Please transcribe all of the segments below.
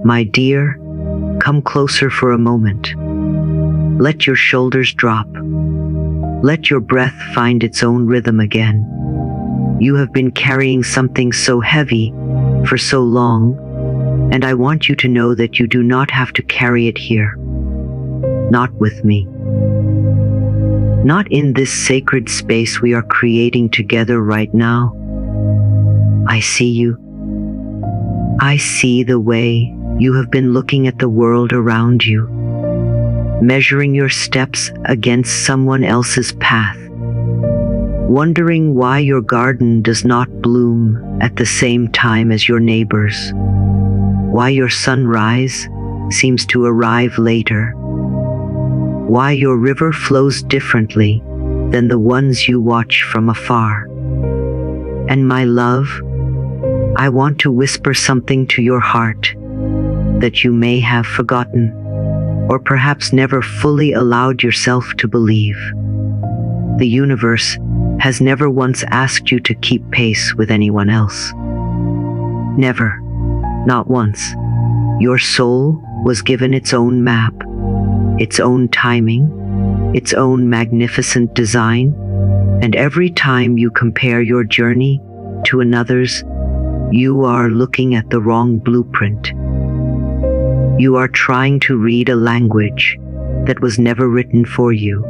My dear, come closer for a moment. Let your shoulders drop. Let your breath find its own rhythm again. You have been carrying something so heavy for so long, and I want you to know that you do not have to carry it here. Not with me. Not in this sacred space we are creating together right now. I see you. I see the way you have been looking at the world around you, measuring your steps against someone else's path, wondering why your garden does not bloom at the same time as your neighbor's, why your sunrise seems to arrive later, why your river flows differently than the ones you watch from afar. And my love, I want to whisper something to your heart that you may have forgotten, or perhaps never fully allowed yourself to believe. The universe has never once asked you to keep pace with anyone else. Never. Not once. Your soul was given its own map, its own timing, its own magnificent design, and every time you compare your journey to another's, you are looking at the wrong blueprint. You are trying to read a language that was never written for you.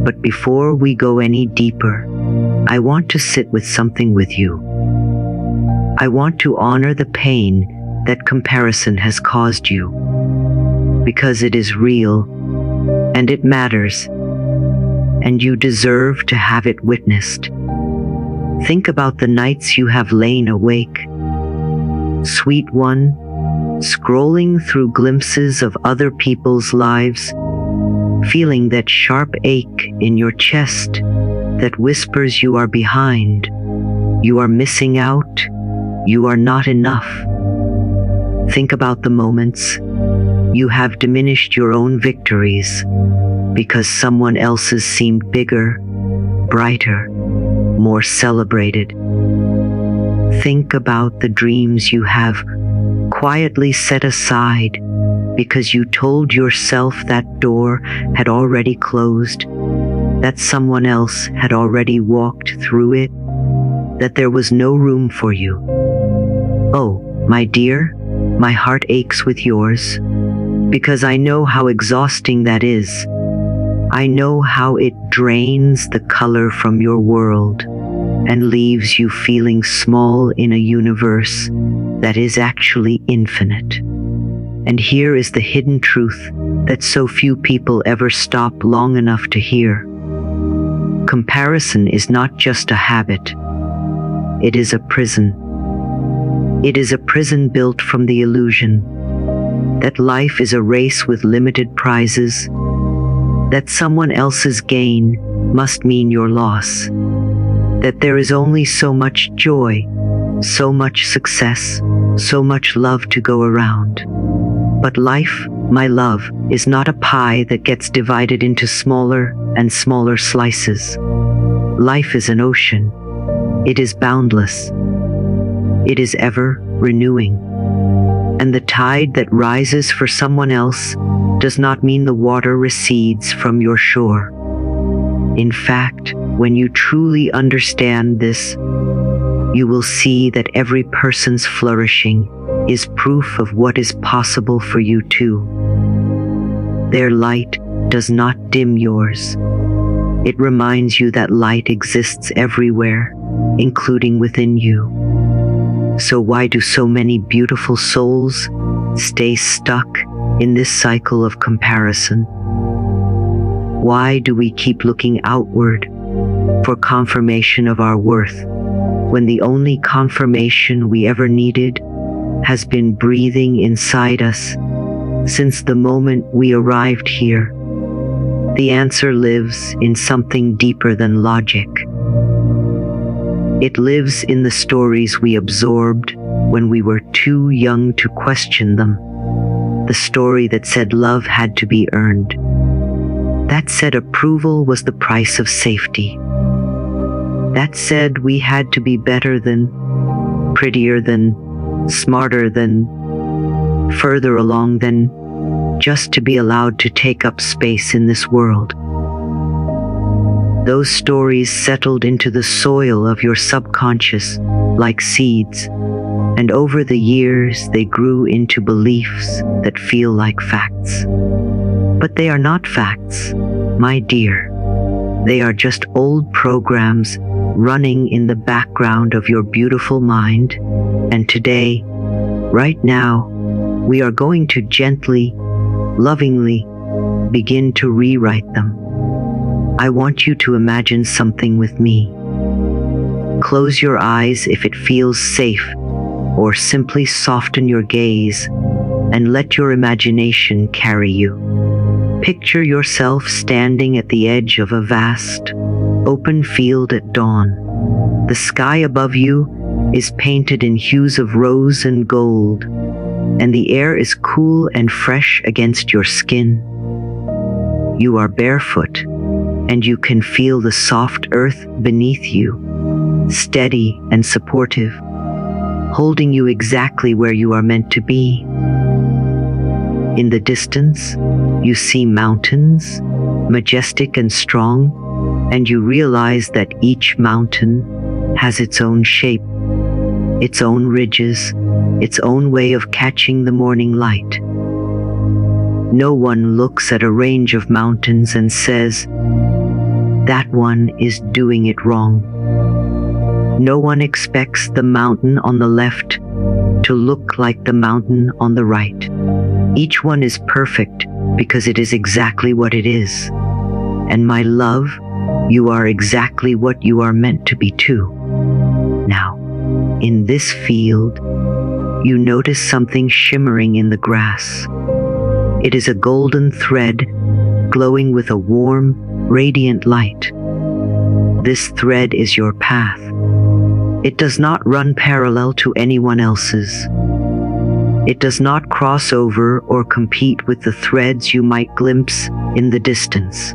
But before we go any deeper, I want to sit with something with you. I want to honor the pain that comparison has caused you, because it is real and it matters, and you deserve to have it witnessed. Think about the nights you have lain awake, sweet one, scrolling through glimpses of other people's lives, feeling that sharp ache in your chest that whispers you are behind, you are missing out, you are not enough. Think about the moments you have diminished your own victories because someone else's seemed bigger, brighter, more celebrated. Think about the dreams you have quietly set aside because you told yourself that door had already closed, that someone else had already walked through it, that there was no room for you. Oh, my dear, my heart aches with yours, because I know how exhausting that is. I know how it drains the color from your world and leaves you feeling small in a universe that is actually infinite. And here is the hidden truth that so few people ever stop long enough to hear. Comparison is not just a habit. It is a prison. It is a prison built from the illusion that life is a race with limited prizes, that someone else's gain must mean your loss, that there is only so much joy, so much success, so much love to go around. But life, my love, is not a pie that gets divided into smaller and smaller slices. Life is an ocean. It is boundless. It is ever renewing. And the tide that rises for someone else does not mean the water recedes from your shore. In fact, when you truly understand this, you will see that every person's flourishing is proof of what is possible for you too. Their light does not dim yours. It reminds you that light exists everywhere, including within you. So why do so many beautiful souls stay stuck in this cycle of comparison? Why do we keep looking outward for confirmation of our worth when the only confirmation we ever needed has been breathing inside us since the moment we arrived here? The answer lives in something deeper than logic. It lives in the stories we absorbed when we were too young to question them. The story that said love had to be earned. That said approval was the price of safety. That said we had to be better than, prettier than, smarter than, further along than just to be allowed to take up space in this world. Those stories settled into the soil of your subconscious like seeds, and over the years they grew into beliefs that feel like facts. But they are not facts, my dear. They are just old programs running in the background of your beautiful mind, and today, right now, we are going to gently, lovingly begin to rewrite them. I want you to imagine something with me. Close your eyes if it feels safe, or simply soften your gaze and let your imagination carry you. Picture yourself standing at the edge of a vast, open field at dawn. The sky above you is painted in hues of rose and gold, and the air is cool and fresh against your skin. You are barefoot, and you can feel the soft earth beneath you, steady and supportive, holding you exactly where you are meant to be. In the distance, you see mountains, majestic and strong, and you realize that each mountain has its own shape, its own ridges, its own way of catching the morning light. No one looks at a range of mountains and says, "That one is doing it wrong." No one expects the mountain on the left to look like the mountain on the right. Each one is perfect because it is exactly what it is. And my love, you are exactly what you are meant to be too. Now, in this field, you notice something shimmering in the grass. It is a golden thread glowing with a warm, radiant light. This thread is your path. It does not run parallel to anyone else's. It does not cross over or compete with the threads you might glimpse in the distance.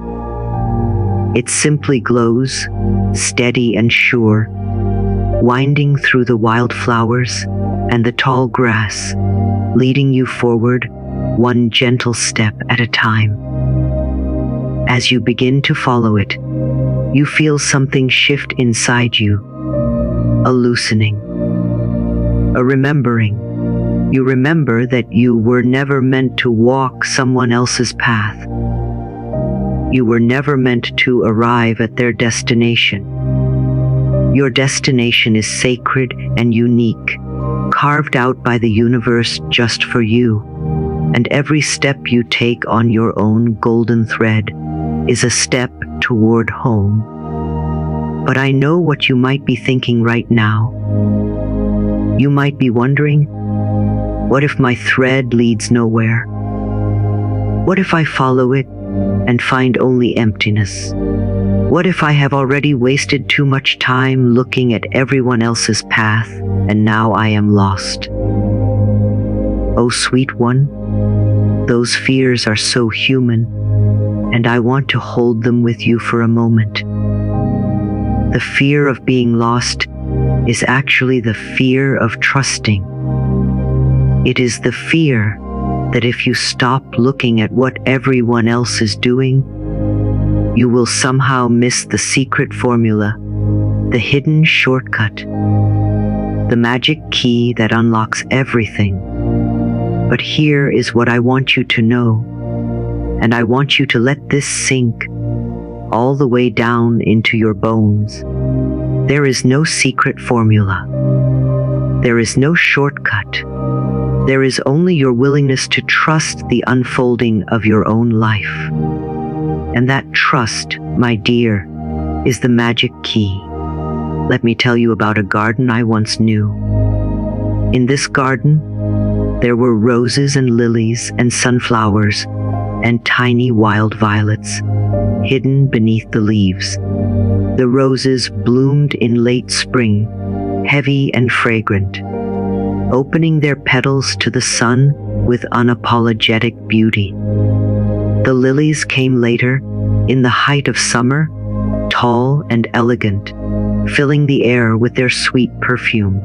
It simply glows, steady and sure, winding through the wildflowers and the tall grass, leading you forward one gentle step at a time. As you begin to follow it, you feel something shift inside you, a loosening, a remembering. You remember that you were never meant to walk someone else's path. You were never meant to arrive at their destination. Your destination is sacred and unique, carved out by the universe just for you. And every step you take on your own golden thread is a step toward home. But I know what you might be thinking right now. You might be wondering, what if my thread leads nowhere? What if I follow it and find only emptiness? What if I have already wasted too much time looking at everyone else's path and now I am lost? Oh, sweet one, those fears are so human, and I want to hold them with you for a moment. The fear of being lost is actually the fear of trusting. It is the fear that if you stop looking at what everyone else is doing, you will somehow miss the secret formula, the hidden shortcut, the magic key that unlocks everything. But here is what I want you to know, and I want you to let this sink all the way down into your bones. There is no secret formula. There is no shortcut. There is only your willingness to trust the unfolding of your own life. And that trust, my dear, is the magic key. Let me tell you about a garden I once knew. In this garden, there were roses and lilies and sunflowers and tiny wild violets hidden beneath the leaves. The roses bloomed in late spring, heavy and fragrant, opening their petals to the sun with unapologetic beauty. The lilies came later, in the height of summer, tall and elegant, filling the air with their sweet perfume.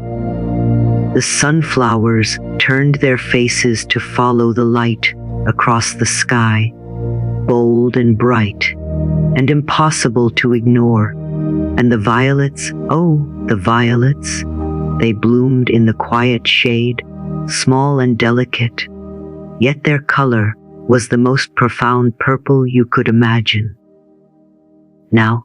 The sunflowers turned their faces to follow the light across the sky, bold and bright, and impossible to ignore. And the violets, oh, the violets, they bloomed in the quiet shade, small and delicate, yet their color was the most profound purple you could imagine. Now,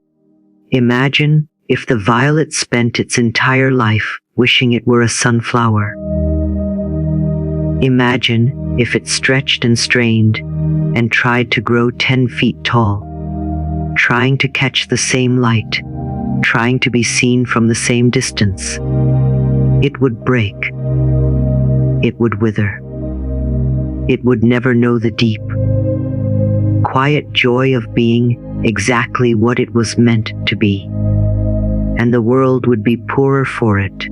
imagine if the violet spent its entire life wishing it were a sunflower. Imagine if it stretched and strained and tried to grow 10 feet tall, trying to catch the same light, trying to be seen from the same distance. It would break. It would wither. It would never know the deep, quiet joy of being exactly what it was meant to be. And the world would be poorer for it.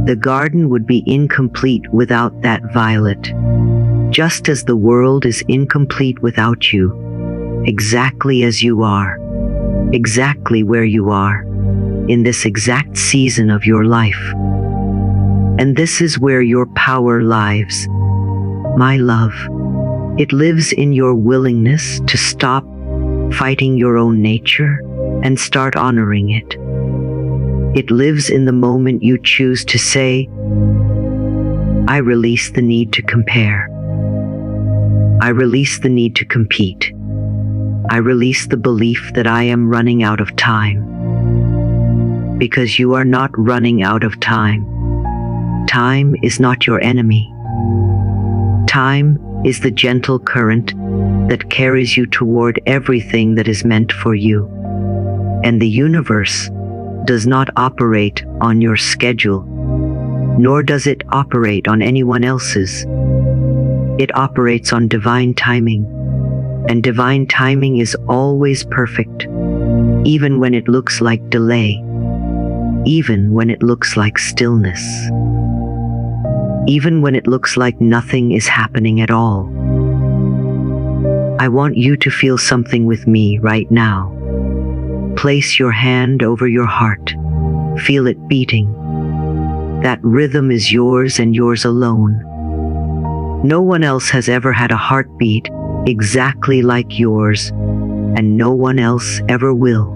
The garden would be incomplete without that violet, just as the world is incomplete without you, exactly as you are, exactly where you are, in this exact season of your life. And this is where your power lies, my love. It lives in your willingness to stop fighting your own nature and start honoring it. It lives in the moment you choose to say, I release the need to compare. I release the need to compete. I release the belief that I am running out of time. Because you are not running out of time. Time is not your enemy. Time is the gentle current that carries you toward everything that is meant for you. And the universe does not operate on your schedule, nor does it operate on anyone else's. It operates on divine timing, and divine timing is always perfect, even when it looks like delay, even when it looks like stillness, even when it looks like nothing is happening at all. I want you to feel something with me right now. Place your hand over your heart. Feel it beating. That rhythm is yours and yours alone. No one else has ever had a heartbeat exactly like yours, and no one else ever will.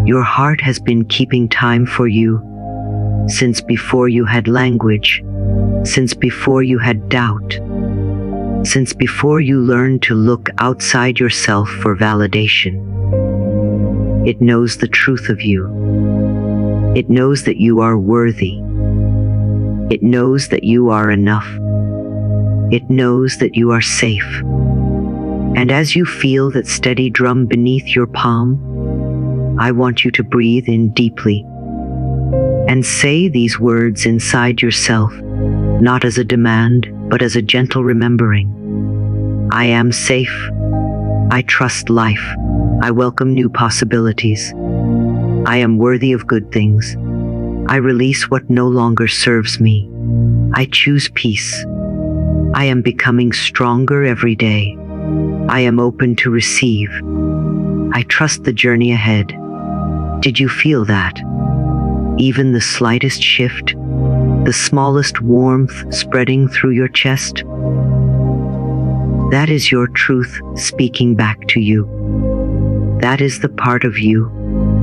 Your heart has been keeping time for you since before you had language, since before you had doubt, since before you learned to look outside yourself for validation. It knows the truth of you. It knows that you are worthy. It knows that you are enough. It knows that you are safe. And as you feel that steady drum beneath your palm, I want you to breathe in deeply and say these words inside yourself, not as a demand, but as a gentle remembering. I am safe. I trust life. I welcome new possibilities. I am worthy of good things. I release what no longer serves me. I choose peace. I am becoming stronger every day. I am open to receive. I trust the journey ahead. Did you feel that? Even the slightest shift, the smallest warmth spreading through your chest? That is your truth speaking back to you. That is the part of you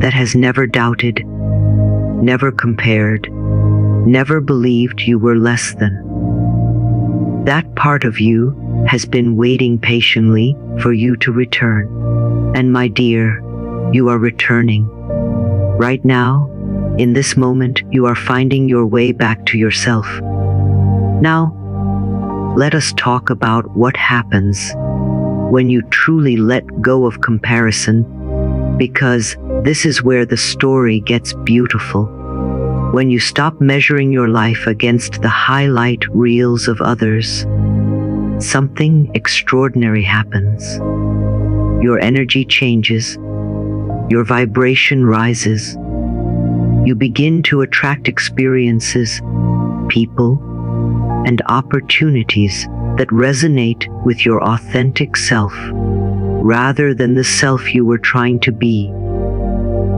that has never doubted, never compared, never believed you were less than. That part of you has been waiting patiently for you to return. And my dear, you are returning. Right now, in this moment, you are finding your way back to yourself. Now, let us talk about what happens when you truly let go of comparison, because this is where the story gets beautiful. When you stop measuring your life against the highlight reels of others, something extraordinary happens. Your energy changes. Your vibration rises. You begin to attract experiences, people, and opportunities that resonate with your authentic self, rather than the self you were trying to be.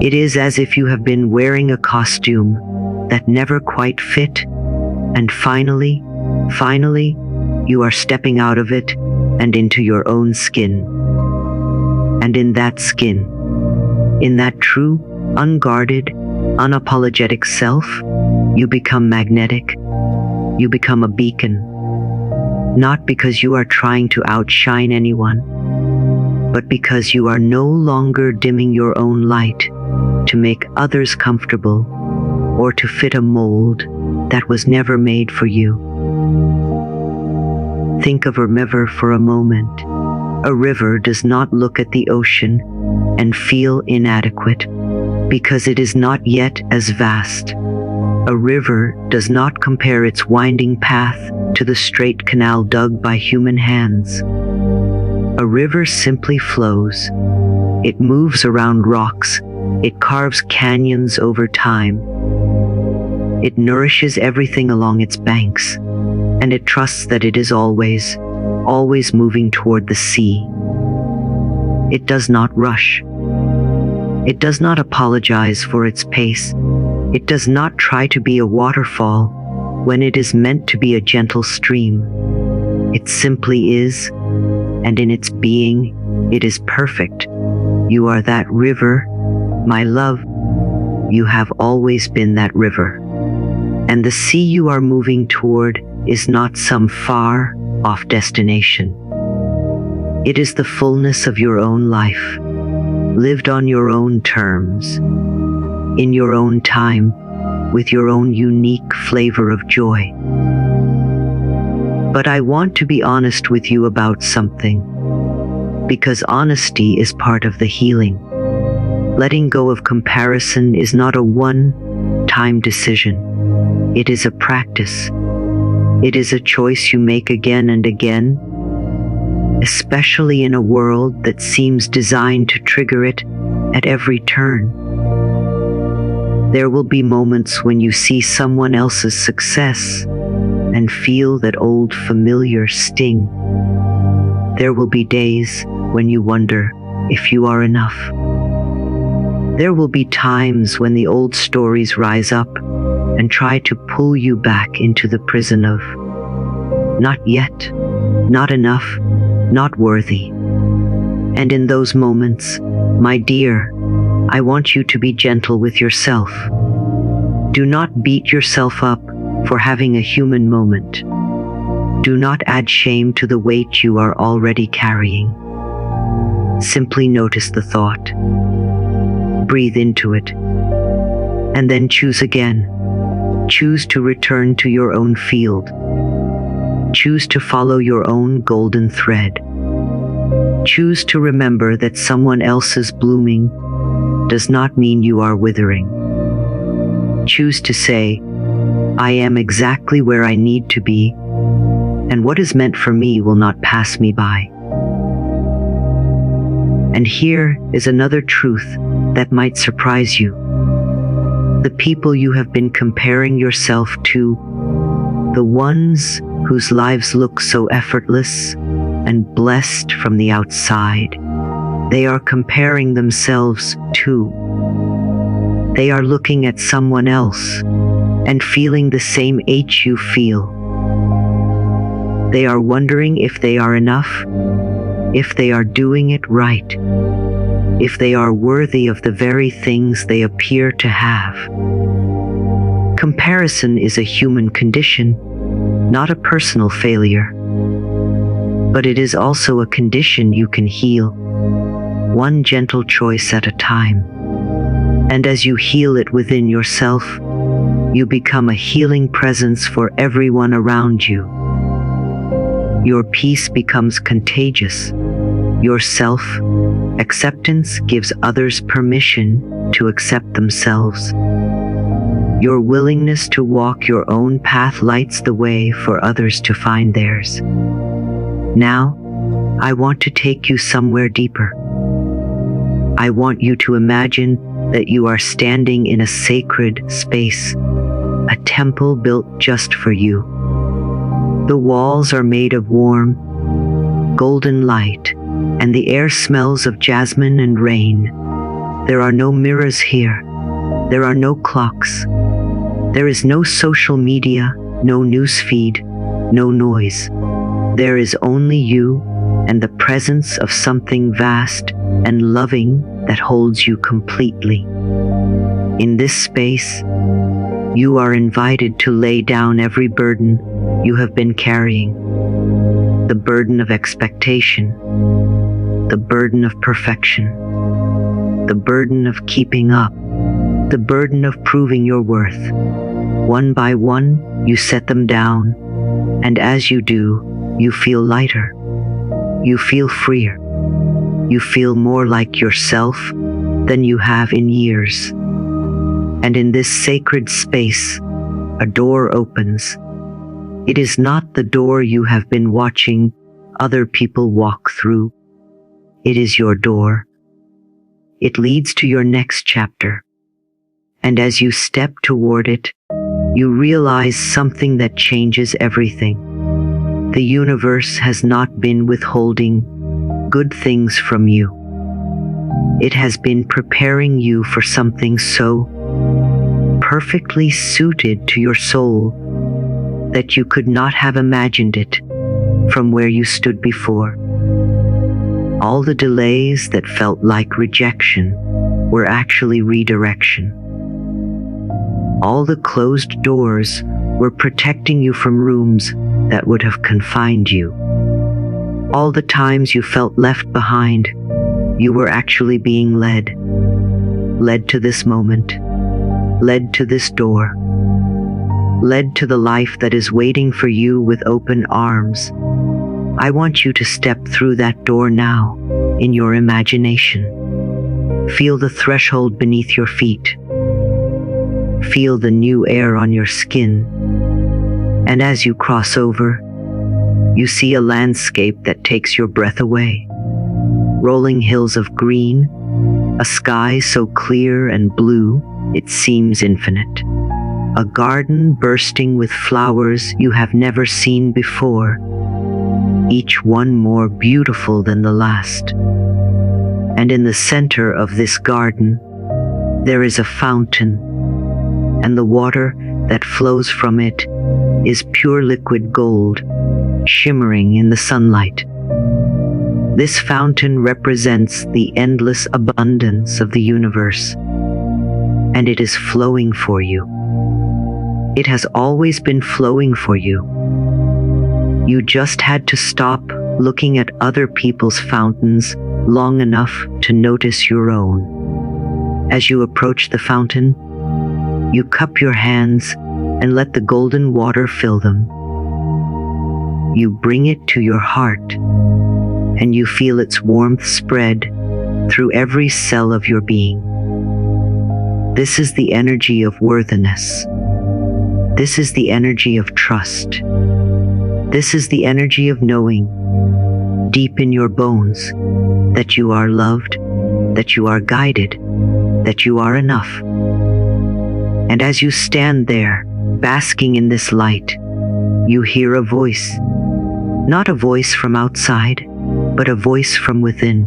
It is as if you have been wearing a costume, that never quite fit, and finally, you are stepping out of it and into your own skin. And in that skin, in that true, unguarded, unapologetic self, you become magnetic. You become a beacon. Not because you are trying to outshine anyone, but because you are no longer dimming your own light to make others comfortable or to fit a mold that was never made for you. Think of a river for a moment. A river does not look at the ocean and feel inadequate because it is not yet as vast. A river does not compare its winding path to the straight canal dug by human hands. A river simply flows. It moves around rocks. It carves canyons over time. It nourishes everything along its banks, and it trusts that it is always moving toward the sea. It does not rush. It does not apologize for its pace. It does not try to be a waterfall when it is meant to be a gentle stream. It simply is, and in its being, it is perfect. You are that river, my love. You have always been that river. And the sea you are moving toward is not some far-off destination. It is the fullness of your own life, lived on your own terms, in your own time, with your own unique flavor of joy. But I want to be honest with you about something, because honesty is part of the healing. Letting go of comparison is not a one-time decision. It is a practice. It is a choice you make again and again, especially in a world that seems designed to trigger it at every turn. There will be moments when you see someone else's success and feel that old familiar sting. There will be days when you wonder if you are enough. There will be times when the old stories rise up and try to pull you back into the prison of not yet, not enough, not worthy. And in those moments, my dear, I want you to be gentle with yourself. Do not beat yourself up for having a human moment. Do not add shame to the weight you are already carrying. Simply notice the thought. Breathe into it. And then choose again. Choose to return to your own field. Choose to follow your own golden thread. Choose to remember that someone else's blooming does not mean you are withering. Choose to say, I am exactly where I need to be, and what is meant for me will not pass me by. And here is another truth that might surprise you. The people you have been comparing yourself to, the ones whose lives look so effortless and blessed from the outside, they are comparing themselves to. They are looking at someone else and feeling the same ache you feel. They are wondering if they are enough, if they are doing it right, if they are worthy of the very things they appear to have. Comparison is a human condition, not a personal failure. But it is also a condition you can heal, one gentle choice at a time. And as you heal it within yourself, you become a healing presence for everyone around you. Your peace becomes contagious. Your self-acceptance gives others permission to accept themselves. Your willingness to walk your own path lights the way for others to find theirs. Now, I want to take you somewhere deeper. I want you to imagine that you are standing in a sacred space, a temple built just for you. The walls are made of warm, golden light, and the air smells of jasmine and rain. There are no mirrors here. There are no clocks. There is no social media, no news feed, no noise. There is only you and the presence of something vast and loving that holds you completely. In this space, you are invited to lay down every burden you have been carrying. The burden of expectation, the burden of perfection, the burden of keeping up, the burden of proving your worth. One by one, you set them down, and as you do, you feel lighter. You feel freer. You feel more like yourself than you have in years. And in this sacred space, a door opens. It is not the door you have been watching other people walk through. It is your door. It leads to your next chapter. And as you step toward it, you realize something that changes everything. The universe has not been withholding good things from you. It has been preparing you for something so perfectly suited to your soul that you could not have imagined it from where you stood before. All the delays that felt like rejection were actually redirection. All the closed doors were protecting you from rooms that would have confined you. All the times you felt left behind, you were actually being led. Led to this moment. Led to this door. Led to the life that is waiting for you with open arms. I want you to step through that door now, in your imagination. Feel the threshold beneath your feet. Feel the new air on your skin. And as you cross over, you see a landscape that takes your breath away. Rolling hills of green, a sky so clear and blue it seems infinite. A garden bursting with flowers you have never seen before, each one more beautiful than the last. And in the center of this garden, there is a fountain, and the water that flows from it is pure liquid gold, shimmering in the sunlight. This fountain represents the endless abundance of the universe, and it is flowing for you. It has always been flowing for you. You just had to stop looking at other people's fountains long enough to notice your own. As you approach the fountain, you cup your hands and let the golden water fill them. You bring it to your heart, and you feel its warmth spread through every cell of your being. This is the energy of worthiness. This is the energy of trust. This is the energy of knowing, deep in your bones, that you are loved, that you are guided, that you are enough. And as you stand there, basking in this light, you hear a voice. Not a voice from outside, but a voice from within.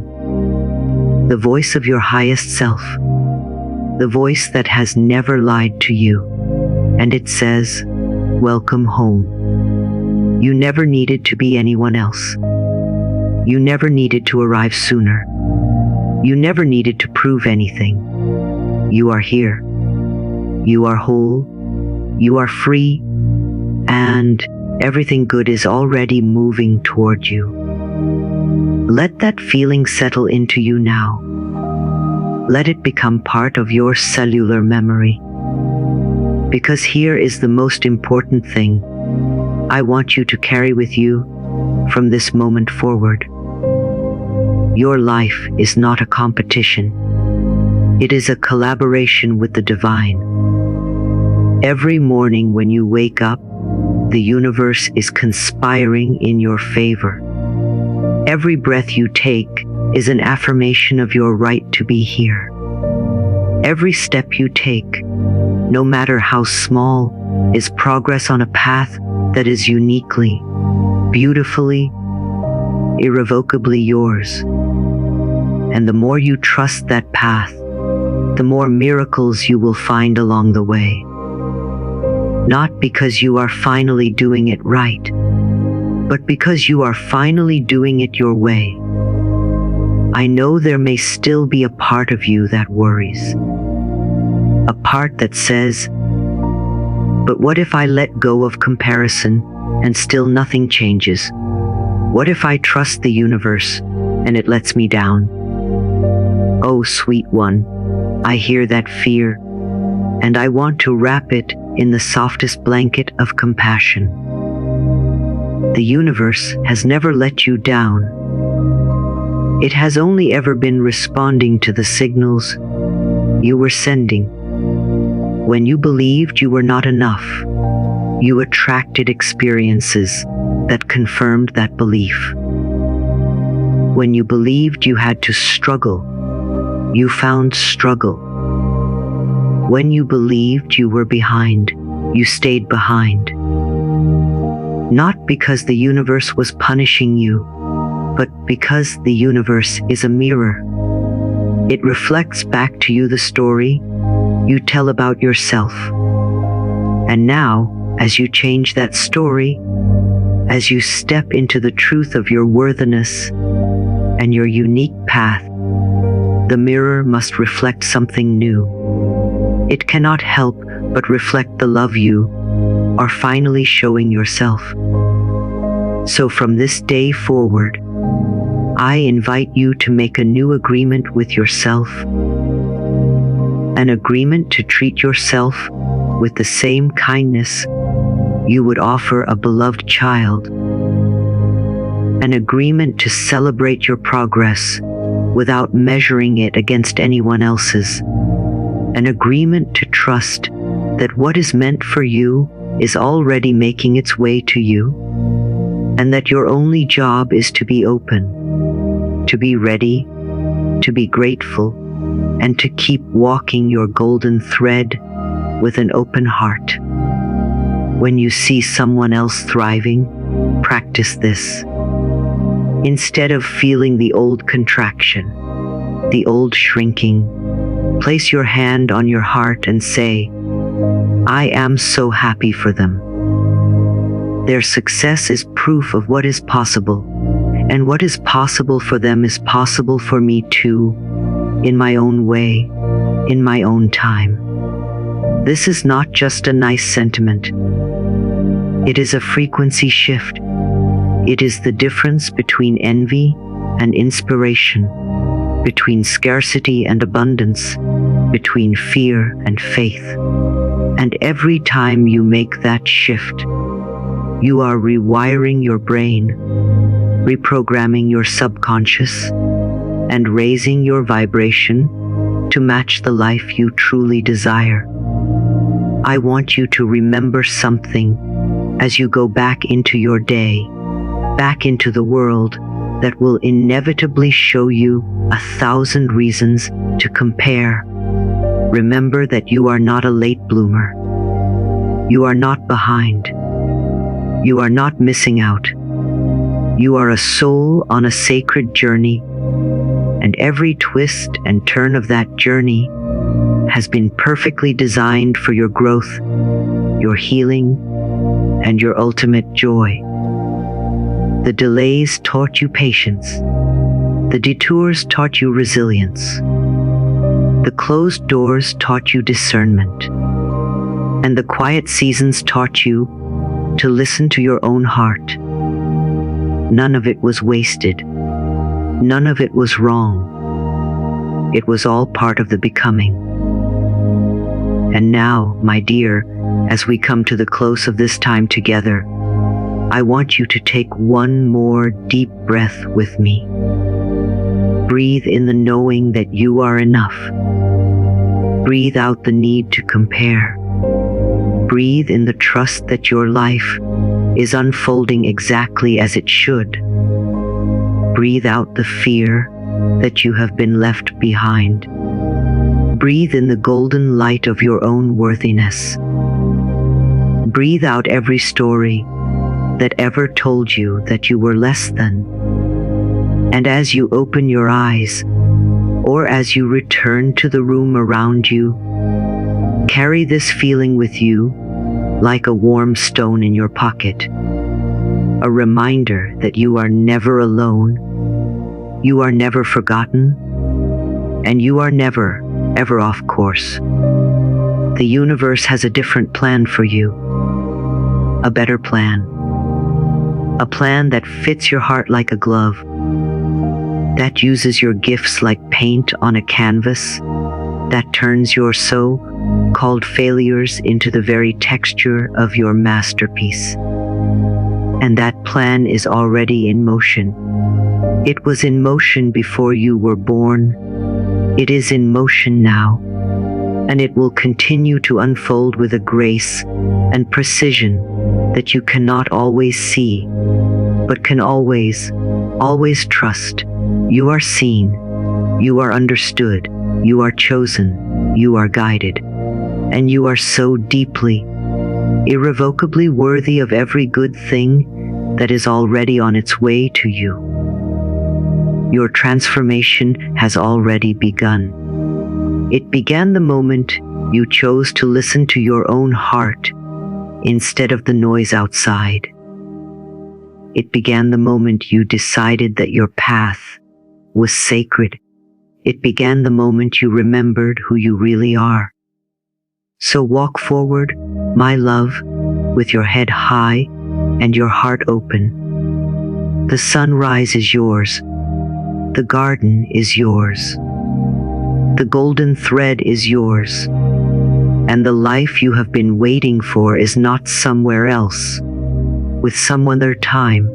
The voice of your highest self. The voice that has never lied to you. And it says, "Welcome home." You never needed to be anyone else. You never needed to arrive sooner. You never needed to prove anything. You are here. You are whole. You are free. And everything good is already moving toward you. Let that feeling settle into you now. Let it become part of your cellular memory. Because here is the most important thing I want you to carry with you from this moment forward. Your life is not a competition. It is a collaboration with the divine. Every morning when you wake up, the universe is conspiring in your favor. Every breath you take is an affirmation of your right to be here. Every step you take, no matter how small, is progress on a path that is uniquely, beautifully, irrevocably yours. And the more you trust that path, the more miracles you will find along the way. not because you are finally doing it right, but because you are finally doing it your way. I know there may still be a part of you that worries, a part that says, but what if I let go of comparison and still nothing changes? What if I trust the universe and it lets me down? Oh, sweet one, I hear that fear, and I want to wrap it in the softest blanket of compassion. The universe has never let you down. It has only ever been responding to the signals you were sending. When you believed you were not enough, you attracted experiences that confirmed that belief. When you believed you had to struggle, you found struggle. When you believed you were behind, you stayed behind. Not because the universe was punishing you, but because the universe is a mirror. It reflects back to you the story you tell about yourself. And now, as you change that story, as you step into the truth of your worthiness and your unique path, the mirror must reflect something new. It cannot help but reflect the love you are finally showing yourself. So from this day forward, I invite you to make a new agreement with yourself, an agreement to treat yourself with the same kindness you would offer a beloved child, an agreement to celebrate your progress without measuring it against anyone else's, an agreement to trust that what is meant for you is already making its way to you, and that your only job is to be open, to be ready, to be grateful, and to keep walking your golden thread with an open heart. When you see someone else thriving, practice this. Instead of feeling the old contraction, the old shrinking, place your hand on your heart and say, I am so happy for them. Their success is proof of what is possible, and what is possible for them is possible for me too, in my own way, in my own time. This is not just a nice sentiment. It is a frequency shift. It is the difference between envy and inspiration, between scarcity and abundance, between fear and faith. And every time you make that shift, you are rewiring your brain, reprogramming your subconscious, and raising your vibration to match the life you truly desire. I want you to remember something as you go back into your day, back into the world that will inevitably show you 1,000 reasons to compare. Remember that you are not a late bloomer. You are not behind. You are not missing out. You are a soul on a sacred journey, and every twist and turn of that journey has been perfectly designed for your growth, your healing, and your ultimate joy. The delays taught you patience. The detours taught you resilience. The closed doors taught you discernment. And the quiet seasons taught you to listen to your own heart. None of it was wasted. None of it was wrong. It was all part of the becoming. And now, my dear, as we come to the close of this time together, I want you to take one more deep breath with me. Breathe in the knowing that you are enough. Breathe out the need to compare. Breathe in the trust that your life is unfolding exactly as it should. Breathe out the fear that you have been left behind. Breathe in the golden light of your own worthiness. Breathe out every story that ever told you that you were less than. And as you open your eyes, or as you return to the room around you, carry this feeling with you like a warm stone in your pocket. A reminder that you are never alone, you are never forgotten, and you are never, ever off course. The universe has a different plan for you. A better plan. A plan that fits your heart like a glove, that uses your gifts like paint on a canvas, that turns your so-called failures into the very texture of your masterpiece. And that plan is already in motion. It was in motion before you were born. It is in motion now, and it will continue to unfold with a grace and precision that you cannot always see, but can always trust. You are seen, you are understood, you are chosen, you are guided, and you are so deeply, irrevocably worthy of every good thing that is already on its way to you. Your transformation has already begun. It began the moment you chose to listen to your own heart instead of the noise outside. It began the moment you decided that your path was sacred. It began the moment you remembered who you really are. So walk forward, my love, with your head high and your heart open. The sunrise is yours. The garden is yours. The golden thread is yours. And the life you have been waiting for is not somewhere else, with some other time.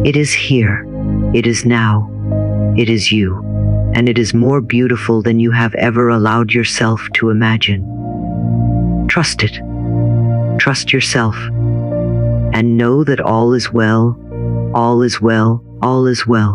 It is here. It is now. It is you. And it is more beautiful than you have ever allowed yourself to imagine. Trust it. Trust yourself. And know that all is well, all is well, all is well.